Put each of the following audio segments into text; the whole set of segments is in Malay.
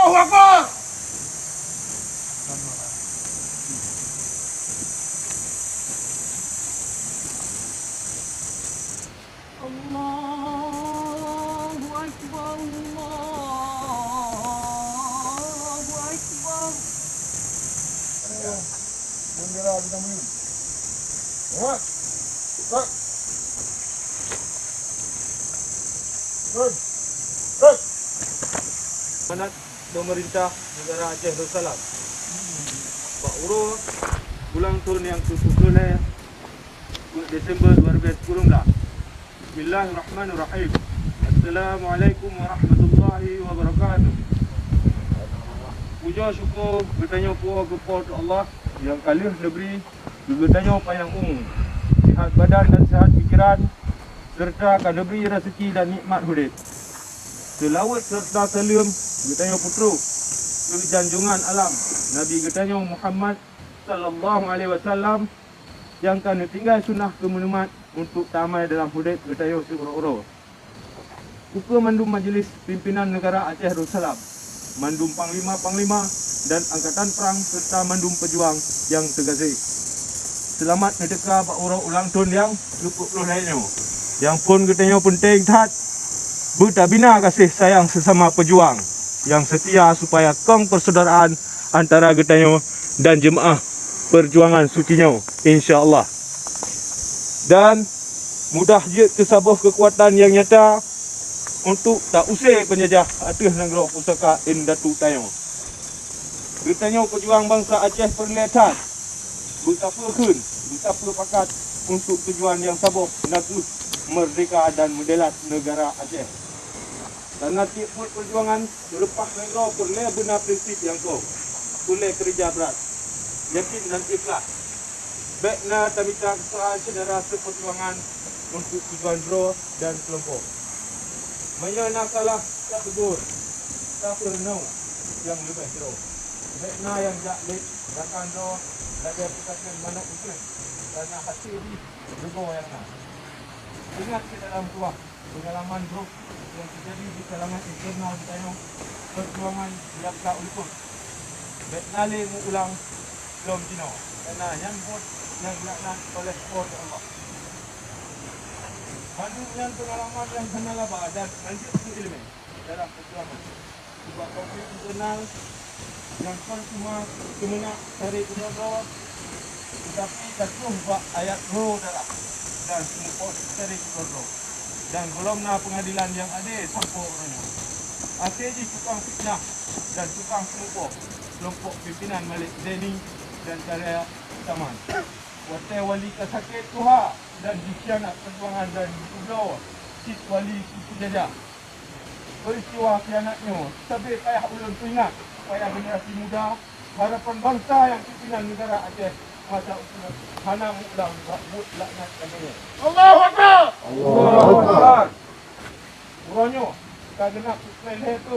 Allahu Akbar. Allahu Akbar. Allahu Akbar. Bendera bintang biru. Muat. Tak. Good. Good. Amanat pemerintah negara Aceh Darussalam. Pak Uro ulang tahun yang ke-10 Desember 2010. Bismillahirrahmanirrahim. Assalamualaikum warahmatullahi wabarakatuh. Puja syukur bertanya kepada Allah yang kalih negeri bertanya payang umum. Sihat badan dan sihat fikiran serta akan diberi rezeki dan nikmat hidup. Selawat serta salam bertanya putera kejanjungan alam Nabi bertanya Muhammad sallallahu alaihi wasallam yang akan tinggal sunnah kemenumat untuk tamat dalam hidup bertanya seura-ura. Buka mandum majlis pimpinan negara Aceh Darussalam, mandum panglima-panglima dan angkatan perang serta mandum pejuang yang tergazi. Selamat merdeka Pak Uro ulang tahun yang 70 lainnya. Yang pun katanya penting tat bertabina kasih sayang sesama pejuang yang setia supaya kong persaudaraan antara katanya dan jemaah perjuangan sucinya insya-Allah. Dan mudah je kesabuh kekuatan yang nyata untuk tak usai penjajah atas negara pusaka Indatu Tayo. Katanya pejuang bangsa Aceh perlihatkan bertapa pakat untuk tujuan yang sabuh naklu merdeka dan mendelat negara Aceh. Karena tiap perjuangan berlepas negara perle benar prinsip yang kau. Boleh kerja berat, yakin dan ikhlas. Baiklah tamita kesalahan saudara seperjuangan untuk tujuan bro dan kelompok. Menyana salah tak tegur, tak perenung yang lebih jauh. Baiklah yang jaklik, takkan doh, tak ada perkataan mana usul. Karena hati ini bergoyang yang nak. Ingat ke dalam tuah pengalaman bro yang terjadi di kalangan internal kita yang perjuangan yang tak ulput. Baiklah mu ulang belum jino. Karena yang buat yang dilaknat oleh Allah. Panduan pengalaman yang kenalaba dan lanjut ke ilmu dalam perjuangan. Sebab konflik internal yang cuma kemenak dari kedua tetapi katuh buat ayat roh dalam dan semua dari kedua dan belumna pengadilan yang adil sampai orangnya. Akhirnya tukang fitnah dan tukang kelompok pimpinan Malik Zaini dan Karya Taman. Watai wali kesakit Tuhan dan dikhianat perjuangan dan dikubur Cik Wali Suku Jajah. Peristiwa khianatnya tapi payah ulun tu ingat supaya generasi muda harapan bangsa yang pimpinan negara Aceh masa usulan hana ulang buat laknat kami. Allahu Akbar. Allahu Akbar. Uronyo kagenap sesuai itu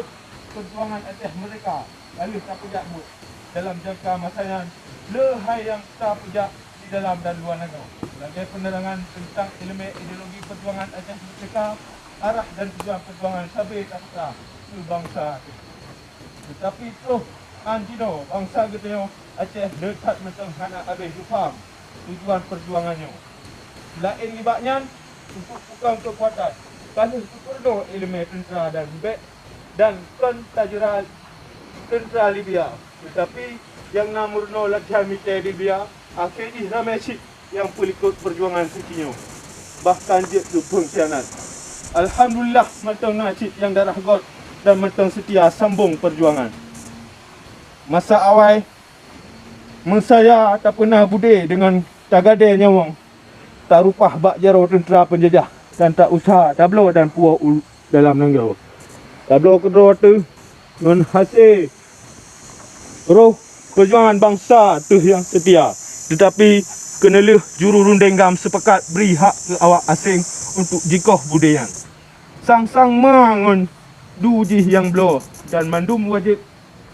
perjuangan Aceh mereka lalu tak pejak mut dalam jangka masa yang lehai yang tak pejak di dalam dan luar negara. Sebagai penerangan tentang ilmu ideologi perjuangan Aceh Merdeka, arah dan tujuan perjuangan Sabit Aksa ke bangsa Aceh. Tetapi itu anjino bangsa kita Aceh dekat macam anak habis faham tujuan perjuangannya. Selain libatnya untuk bukan kekuatan, kalau perlu ilmu tentera dan bek dan pentajral tentera Libya. Tetapi yang namurno latihan militer Libya akhirnya ramai cik yang pelikut perjuangan sucinya. Bahkan dia tu pengkhianat. Alhamdulillah matang nacik yang darah god dan matang setia sambung perjuangan. Masa awal saya tak pernah bude dengan tagade nyawang. Tak rupah bak jaro tentera penjajah dan tak usah tablo dan puak dalam negara. Tablo kedua tu dengan hasil roh perjuangan bangsa tu yang setia. Tetapi kenalah juru rundinggam sepakat beri hak ke awak asing untuk jikoh budaya. Sang-sang mangun duji yang blow dan mandum wajib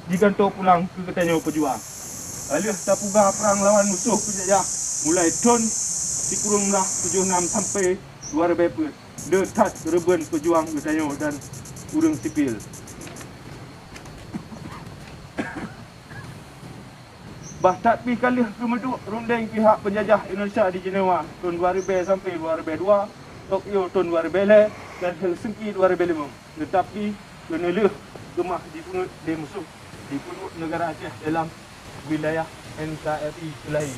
digantung pulang ke katanya pejuang. Lalu tapuga perang lawan musuh penjajah mulai tahun dikurunglah 76 sampai 2000 dekat reben pejuang katanya dan urang sipil. Bah tatbi kali kemeduk runding pihak penjajah Indonesia di Jenewa tahun 2000 sampai 2002, Tokyo tahun 2000 dan Helsinki 2005. Tetapi kenelih gemah dipungut di musuh di penduduk negara Aceh dalam wilayah NKRI Kelai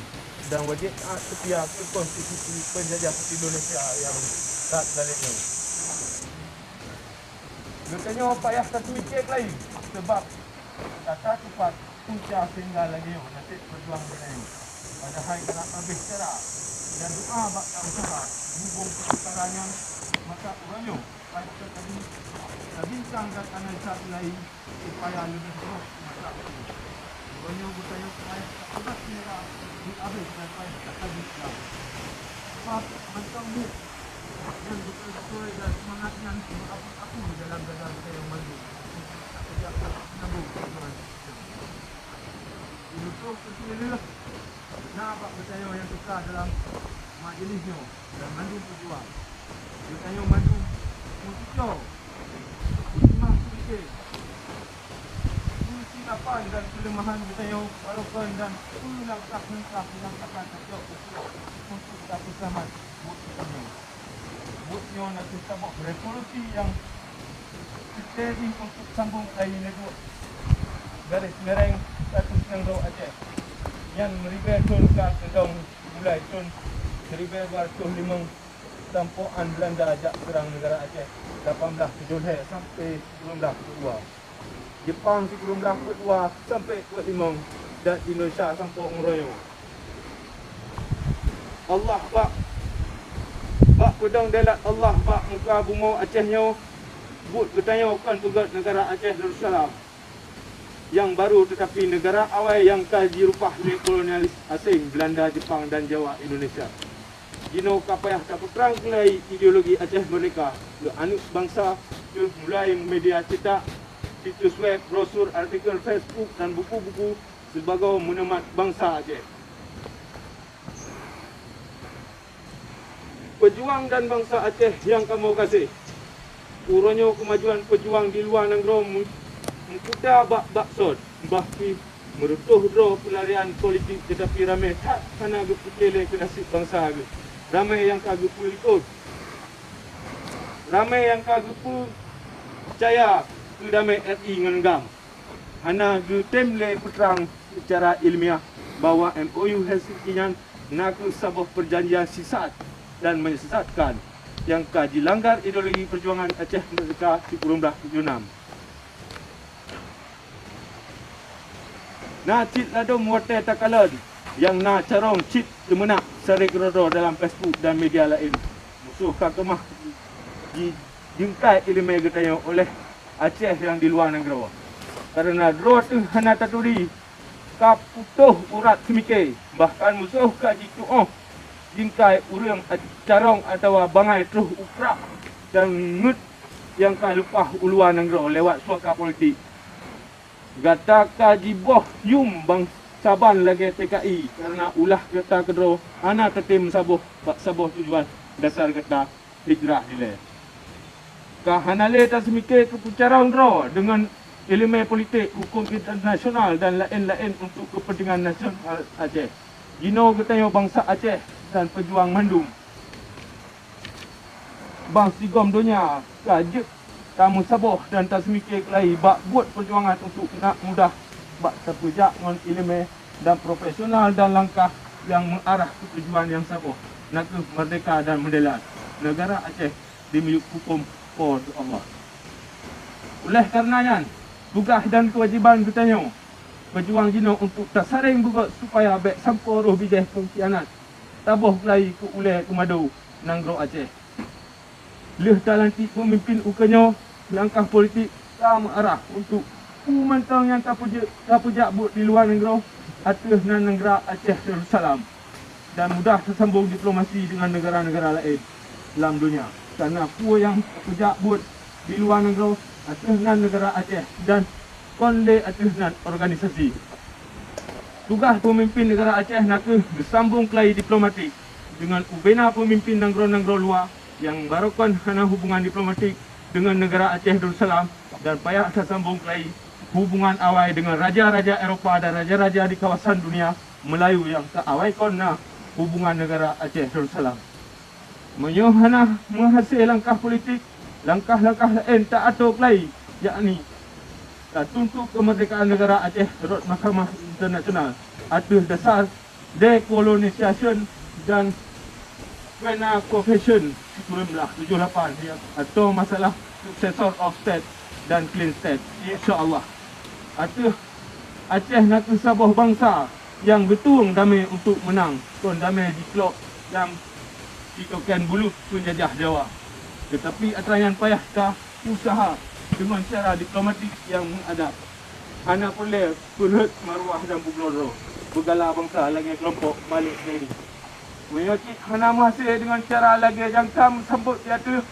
dan wajib taat setia ke konstitusi penjajah Indonesia yang tak dalilnya. Katanya payah tak mikir lain sebab kata cepat punca sehingga lagi nasib berjuang dengan padahal kena habis cara dan doa bakta usaha hubung perkaranya maka uranyo pada tadi bincang dan analisa lain supaya lebih terus masa uranyo bertanya supaya tak merah di habis sampai tak habis sebab macam ni yang betul-betul dan semangatnya aku dalam dalam saya yang maju tak kerja nabung untuk terpilih nak bertanya yang suka dalam majlisnya dan mandu berjuang bertanya mandu musuh lima sedikit fungsi apa dan kelemahan bertanya walaupun dan langkah-langkah yang akan terjauh untuk dapat selamat buatnya nanti sabuk revolusi yang strategi untuk sambung lain negara garis mereng status negara Aceh yang meribet tahun ke tahun mulai tahun 1905 tampuan Belanda ajak serang negara Aceh 18 sampai 1942. Jepang 1942 sampai 45 dan Indonesia sampai Ungroyo. Allah bak pedang delat Allah bak muka bunga Acehnya but bertanya bukan tugas negara Aceh Darussalam yang baru tetapi negara awal yang kaji rupah oleh kolonialis asing Belanda, Jepang dan Jawa Indonesia. Dino kapayah tak perang kelai ideologi Aceh Merdeka ke anak bangsa ke mulai media cetak, situs web, brosur, artikel Facebook dan buku-buku sebagai monumen bangsa Aceh. Pejuang dan bangsa Aceh yang kamu kasih, urunyo kemajuan pejuang di luar negara mengkuda bak-baksod bahki merutuh dro pelarian politik tetapi ramai tak sana geputele ke nasib bangsa ge. Ramai yang kagepu ikut. Ramai yang kagepu percaya ke damai RI ngenggam. Hana ge temle perang secara ilmiah bahawa MOU Helsinki yang naku sebuah perjanjian sisat dan menyesatkan yang kaji langgar ideologi perjuangan Aceh Merdeka 1976. Na cit ladom wate takalad yang na carong cit kemenak sarik rodo dalam Facebook dan media lain. Musuh kakemah jingkai ilmu getanya oleh Aceh yang di luar negara. Karena dro tu hana taturi kaputuh urat semike bahkan musuh kaji tuoh jingkai urang carong atau bangai terus ukrak dan ngut yang kalupah uluan negara lewat suaka politik. Gata kaji boh yum bang saban lagi TKI karena ulah kata kedro ana tetim sabuh bak sabuh tujuan dasar kata hijrah dile. Kahanale ta semike kepucaran ro dengan ilmu politik hukum internasional dan lain-lain untuk kepentingan nasional Aceh. Gino katanya bangsa Aceh dan pejuang mandum. Bang Sigom dunia kajik kamu saboh dan tak semikir kelai bak buat perjuangan untuk nak mudah bak terpujak dengan ilmu dan profesional dan langkah yang mengarah ke tujuan yang saboh nak ke merdeka dan mendelat negara Aceh demi hukum Allah. Oleh karenanya tugas dan kewajiban katanya berjuang jino untuk tak saring juga supaya bek sampur roh bijih pengkhianat taboh kelai ke uleh ke madu nanggro Aceh. Leh talanti pemimpin ukanya langkah politik tak mengarah untuk pemantang yang tak pujak buat di luar negara atas negara Aceh Darussalam dan mudah tersambung diplomasi dengan negara-negara lain dalam dunia. Karena yang pujak buat di luar negara atas negara Aceh dan konde atas organisasi. Tugas pemimpin negara Aceh nak bersambung kelai diplomatik dengan ubena pemimpin negara-negara luar yang barukan hana hubungan diplomatik dengan negara Aceh Darussalam dan payah tersambung kelai hubungan awai dengan raja-raja Eropah dan raja-raja di kawasan dunia Melayu yang tak awai kona hubungan negara Aceh Darussalam. Menyohana menghasil langkah politik, langkah-langkah lain tak atur lain, yakni tuntut kemerdekaan negara Aceh menurut Mahkamah Internasional atas dasar dekolonisasi dan Vienna Convention 1978 atau masalah successor of state dan clean state. InsyaAllah atas Aceh nak sebuah bangsa yang betul damai untuk menang tuan damai di kelok yang ditokan bulu penjajah Jawa. Tetapi atrayan payah kah usaha dengan cara diplomatik yang mengadap. Anak boleh punut maruah dan bugloro begala bangsa lagi kelompok Malik ini. Menyokit hana masih dengan cara lagi jangka sambut tiada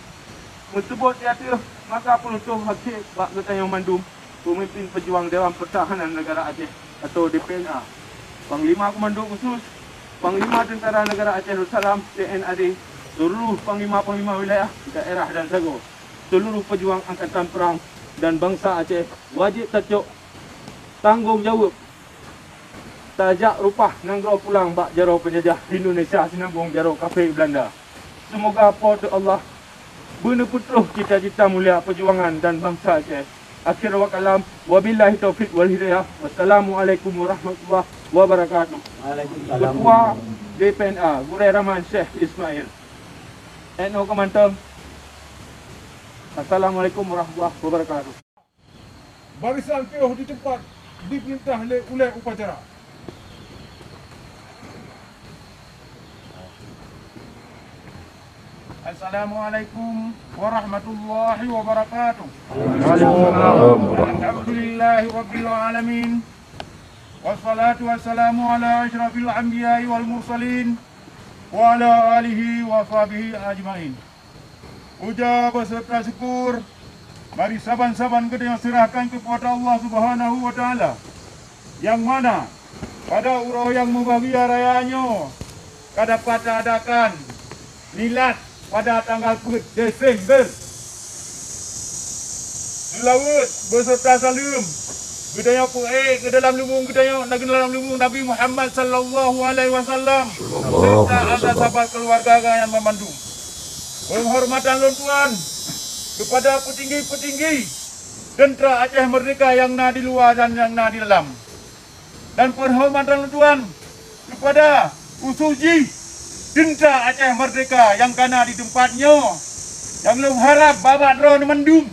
menyebut tiada maka penutup hakik bak Getayong Mandum pemimpin pejuang Dewan Pertahanan Negara Aceh atau DPNA, Panglima Komando Khusus, Panglima Tentera Negara Aceh Darussalam TNAD, seluruh panglima-panglima wilayah, daerah dan sago, seluruh pejuang angkatan perang dan bangsa Aceh wajib tajuk tanggung jawab tajak rupah nanggau pulang bak jaro penjajah Indonesia sinambung jaro kafir Belanda. Semoga pada Allah benar putuh cita-cita mulia perjuangan dan bangsa Aceh. Akhir wa kalam, wabillahi taufiq wal hidayah. Wassalamualaikum warahmatullahi wabarakatuh. Waalaikumsalam. Ketua DPNA Gurai Rahman Syekh Ismail. NO Kemantan. Assalamualaikum warahmatullahi wabarakatuh. Barisan pioh di tempat diperintah oleh upacara. Assalamualaikum warahmatullahi wabarakatuh. Alhamdulillahi rabbil alamin. Wassalatu wassalamu ala asyrafil anbiya'i wal mursalin wa ala alihi wa sahbihi ajmain. Puja beserta syukur mari saban-saban kita serahkan kepada Allah Subhanahu wa taala, yang mana pada urau yang membahagia rayanya dapat adakan milad pada tanggal 4 Desember. Selawat beserta salam budaya puai ke dalam lubung budaya ke dalam lubung Nabi Muhammad sallallahu alaihi wasallam serta ada sahabat keluarga yang memandu. Penghormatan tuan kepada petinggi-petinggi tentera Aceh Merdeka yang na di luar dan yang na di dalam. Dan penghormatan tuan kepada usuji tentera Aceh Merdeka yang kena di tempatnya, yang belum harap babat drone mendung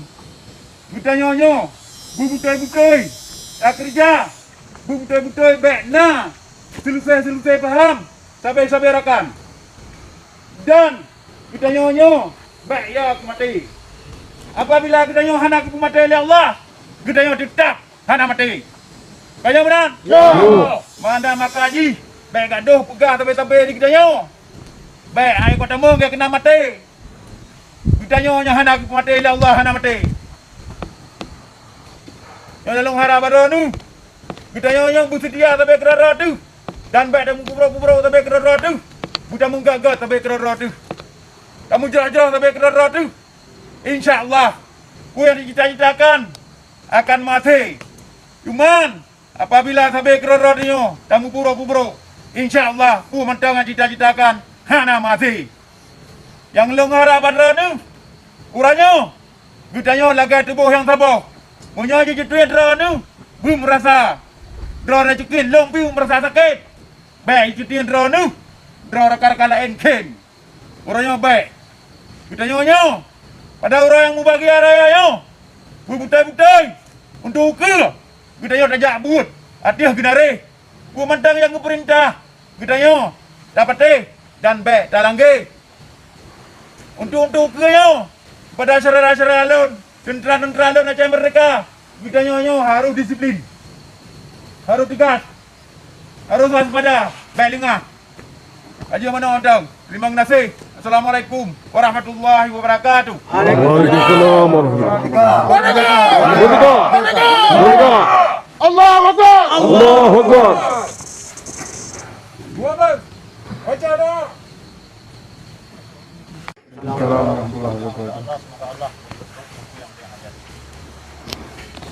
bertanya-nya bubutai-butai tak kerja bubutai-butai baik na selesai faham sampai rakan dan bertanya-nya baik ya aku mati. Apabila bertanya hana aku mati oleh Allah, bertanya tetap hana mati. Kaya benar? Ya. Mana makaji baik gaduh pegah tabe-tabe di bertanya baik air kota mung dia kena mati. Bertanya hana aku mati oleh Allah hana mati. Yang dalam harap baru tu bertanya yang bersedia tabe kerara tu dan baik dah kubro-kubro tabe kerara tu budak menggagal tabe kerara tu kamu jelajah tabe kerara tu insya-Allah ku yang dicita-citakan akan mati. Cuman apabila tabe kerara tu kamu kubro-kubro insya-Allah ku mentang cita-citakan hana mati. Yang lengar badra tu kurangnya bertanya lagai tubuh yang sabar. Punya je tuan draw tu belum merasa draw dah cukin long belum merasa sakit. Baik cuti draw tu draw rakan-rakan lain ken. Orangnya baik. Kita nyonya pada orang yang membahagia raya yo. Butai-butai untuk ke kita yo tajak but. Hatiah genare. Ku mentang yang perintah. Kita yo dapat dan baik talangge. Untuk ke yo pada saudara-saudara lain tentera-tentera dan Aceh Merdeka, kita nyonya harus disiplin, harus tegas, harus waspada, baik lengah. Aja mana orang? Terima kasih. Assalamualaikum warahmatullahi wabarakatuh. Waalaikumsalam warahmatullahi wabarakatuh. Allahu Akbar. Allahu Akbar. Buat baca doa. Assalamualaikum warahmatullahi wabarakatuh.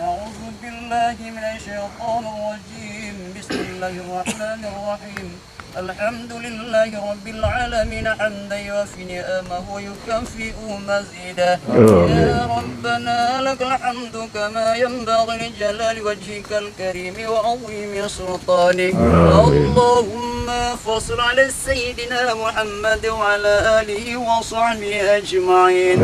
أعوذ بالله من الشيطان الرجيم. بسم الله الرحمن الرحيم. الحمد لله رب العالمين حمدا يوفي نعمه ويكافئ مزيدا. يا ربنا لك الحمد كما ينبغي لجلال وجهك الكريم وعظيم سلطانك. اللهم فصل على سيدنا محمد وعلى آله وصحبه أجمعين.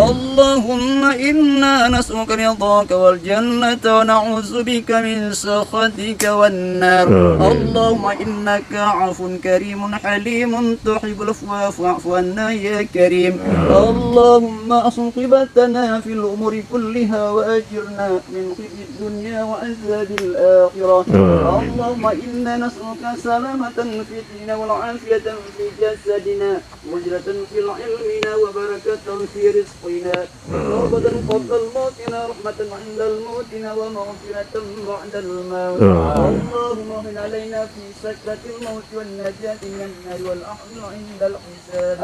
اللهم إنا نسألك رضاك والجنة ونعوذ بك من سخطك والنار. اللهم إنك عفو كريم حليم تحب العفو فاعف عنا يا كريم. اللهم أصنقبتنا في الأمور كلها وأجرنا من خزي الدنيا وعذاب الآخرة. اللهم إنا نسألك سلامة في الدين والعافية في جسدنا وجرة في علمنا وبركة في رزقنا توبة قبل الموتنا رحمة عند الموتنا ومغفرة بعد الموت. اللهم اغفر علينا في سكرة الموت والنجاة من النار والأخذ عند الحساب.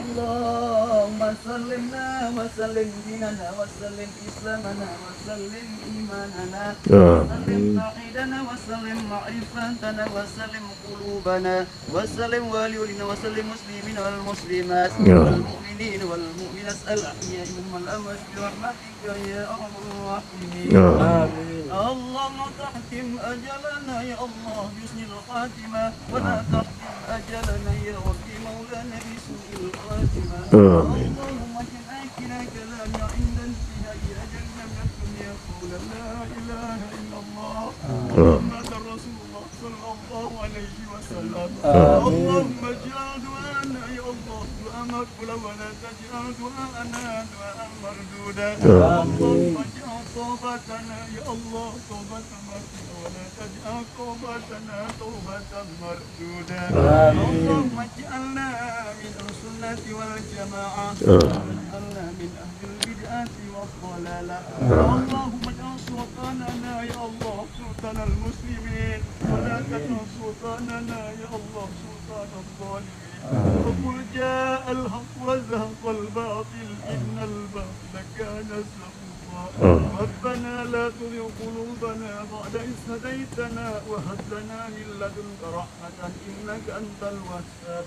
اللهم سلمنا وسلم ديننا وسلم إسلامنا وسلم إيماننا وسلم عقيدنا وسلم معرفتنا وسلم قلوبنا وسلم والدينا وسلم المسلمين والمسلمات والمؤمنين والمؤمنات الأحياء منهم والأموات برحمتك يا أرحم الراحمين. اللهم تحكم أجلنا يا الله بحسن الخاتمة ولا تحكم أجلنا يا رب مولانا بسوء الخاتمة. اللهم اجعل آخر كلامنا عند انتهاء أجلنا من الدنيا قولا لا إله إلا الله محمد رسول الله صلى الله عليه وسلم. اللهم اجعل دعاءنا يا الله دعاء مقبولا ولا تجعل دعاءنا دعاء مردودا. اللهم اجعل توبتنا يا الله توبة مقبولة ولا تجعل توبتنا توبة مردودا. اللهم اجعلنا من السنة والجماعة واجعلنا من أهل البدعة والضلالة. اللهم اجعل سلطاننا يا الله سلطان المسلمين ولا تجعل سلطاننا يا الله سلطان الظالمين. وقل جاء الحق وزهق الباطل إن الباطل كان زهوقا. ربنا لا تزغ قلوبنا بعد إذ هديتنا وهب لنا من لدنك رحمة إنك أنت الوهاب.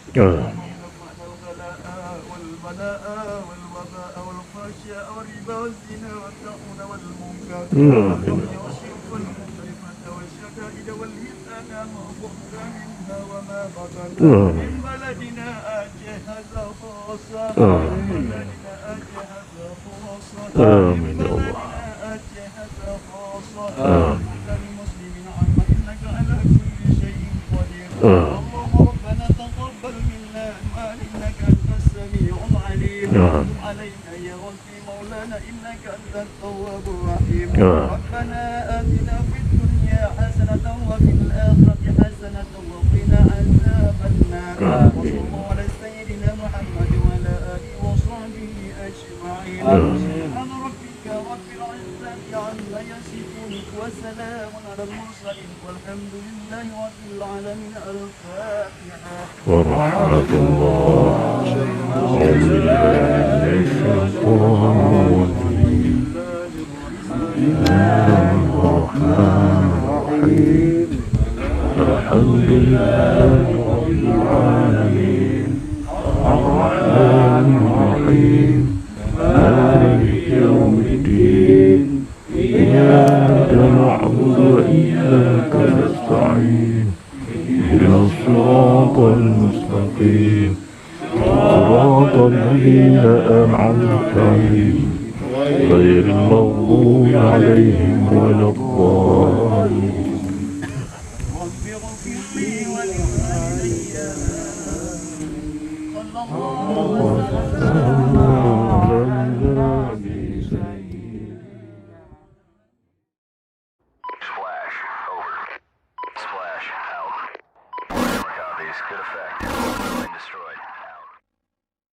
بعد الغلاء والبلاء والوباء والفحشاء والربا والزنا والطاعون والمنكر والبغي والشرك والمنكرات والشدائد والهزء ما ظهر منها وما بطن من بلدنا هذا خاصة من بلدنا هذا خاصة من بلدنا هذا خاصة للمسلمين عامة إنك على كل شيء قدير. اللهم ربنا تقبل منا إنك أنت السميع العليم. علينا يا ربي مولانا إنك أنت التواب الرحيم. ربنا آتنا في الدنيا حسنة وفي الآخرة حسنة وقنا عذاب النار. وصلى الله على سيدنا محمد وعلى آله وصحبه أجمعين. سبحان ربك رب العزة عما يصفون وسلام على المرسلين والحمد لله رب العالمين. الفاتحة. ورحمة الله الحمد لله رب العالمين الرحمن الرحيم مالك يوم الدين إياك نعبد وإياك نستعين اهدنا الصراط المستقيم صراط الذين أنعمت عليهم غير المغضوب عليهم ولا الضالين. رب اغفر لي ولوالدي. صلى الله عليه وسلم.